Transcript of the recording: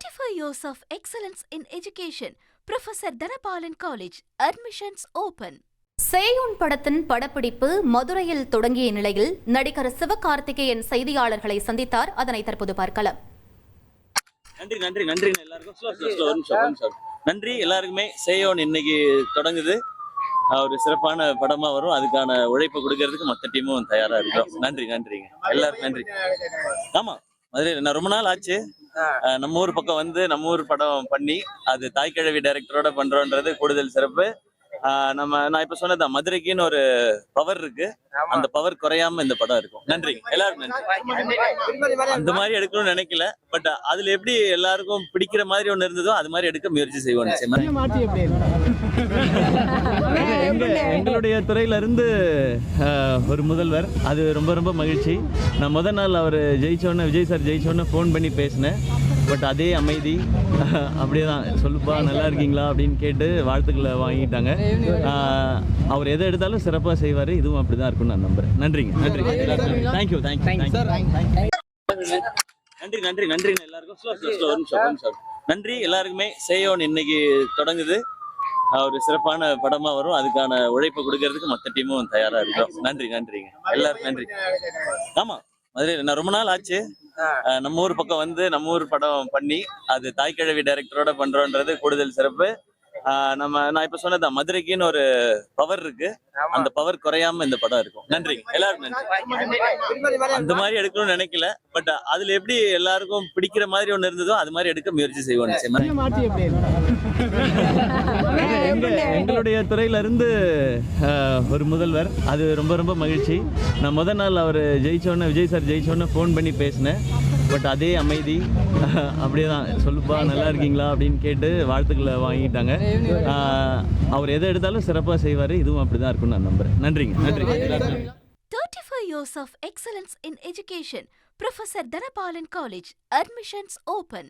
35 years of excellence in education. Professor Dhanapalan College. Admissions open. Seyon படத்தின் படப்பிடிப்பு மதுரையில் தொடங்கிய நிலையில் நடிகர் சிவகார்த்திகேயன் செய்தியாளர்களை சந்தித்தார். அதனை தற்போது பார்க்கலாம். நன்றி எல்லாருக்கும். நன்றி எல்லாருக்குமே. சேயோன் இன்னைக்கு தொடங்குது. ஒரு சிறப்பான படமா வரும். அதுக்கான உழைப்பு கொடுக்கறதுக்கு மற்ற டீமும் தயாரா இருக்கிறோம். நன்றிங்க எல்லாருக்கும் நன்றி. ஆமா, மதுரை நான் ரொம்ப நாள் ஆச்சு. நம்ம ஊர் பக்கம் வந்து நம்ம ஊர் படம் பண்ணி அது தாய்க்கிழவி டைரக்டரோட பண்றோன்றது கூடுதல் சிறப்பு. நான் இப்ப சொன்னதான், மதுரைக்குன்னு ஒரு பவர் இருக்கு. அந்த பவர் குறையாம இந்த படம் இருக்கும். நன்றி எல்லாருக்கும் நன்றி. அந்த மாதிரி எடுக்கணும்னு நினைக்கல, பட் அதுல எப்படி எல்லாருக்கும் பிடிக்கிற மாதிரி ஒண்ணு இருந்ததோ அது மாதிரி எடுக்க முயற்சி செய்வோம். எங்களுடைய துறையில இருந்து ஒரு முதல்வர், அது ரொம்ப மகிழ்ச்சி. நான் முதல் நாள் அவர் ஜெயிச்சோன்னு, விஜய் சார் ஜெயிச்சோன்னு ஃபோன் பண்ணி பேசினேன். பட் அதே அமைதி, அப்படியே தான், சொல்லுப்பா நல்லா இருக்கீங்களா அப்படின்னு கேட்டு வாழ்த்துக்களை வாங்கிட்டாங்க. அவர் எதை எடுத்தாலும் சிறப்பாக செய்வார். இதுவும் அப்படிதான் இருக்கும்னு நான் நம்புறேன். நன்றி. தேங்க்யூ. நன்றி எல்லாருக்கும். நன்றி எல்லாருக்குமே. சேயோன் இன்னைக்கு தொடங்குது. ஒரு சிறப்பான படமா வரும். அதுக்கான உழைப்பு கொடுக்கறதுக்கு மற்ற டீமும் தயாரா இருக்கிறோம். நன்றிங்க எல்லாருக்கும் நன்றி. ஆமா, மதுரை நான் ரொம்ப நாள் ஆச்சு. நம்ம ஊர் பக்கம் வந்து நம்ம ஊர் படம் பண்ணி அது தாய்க்கிழவி டைரக்டரோட பண்றோன்றது கூடுதல் சிறப்பு. நான் இப்ப சொன்னதான், மதுரைக்குன்னு ஒரு பவர் இருக்கு. அந்த பவர் குறையாம இந்த படம் இருக்கும். நன்றி எல்லாருக்கும் நன்றி. அந்த மாதிரி எடுக்கணும்னு நினைக்கல, பட் அதுல எப்படி எல்லாருக்கும் பிடிக்கிற மாதிரி ஒண்ணு இருந்ததோ அது மாதிரி எடுக்க முயற்சி செய்வோம். எங்களுடைய துறையில இருந்து ஒரு முதல்வர், அது ரொம்ப மகிழ்ச்சி. நான் முதல் நாள் அவர் ஜெயிச்சோன்னு, விஜய் சார் ஜெயிச்சோன்னு ஃபோன் பண்ணி பேசினேன். பட் அதே அமைதி, அப்படியே தான், சொல்லுப்பா நல்லா இருக்கீங்களா அப்படின்னு கேட்டு வாழ்த்துக்களை வாங்கிட்டாங்க. அவர் எதை எடுத்தாலும் சிறப்பாக செய்வார். இதுவும் அப்படிதான் இருக்கும்னு நான் நம்புறேன். நன்றி. 35 years of excellence in education. Professor Dhanapalan College. Admissions open.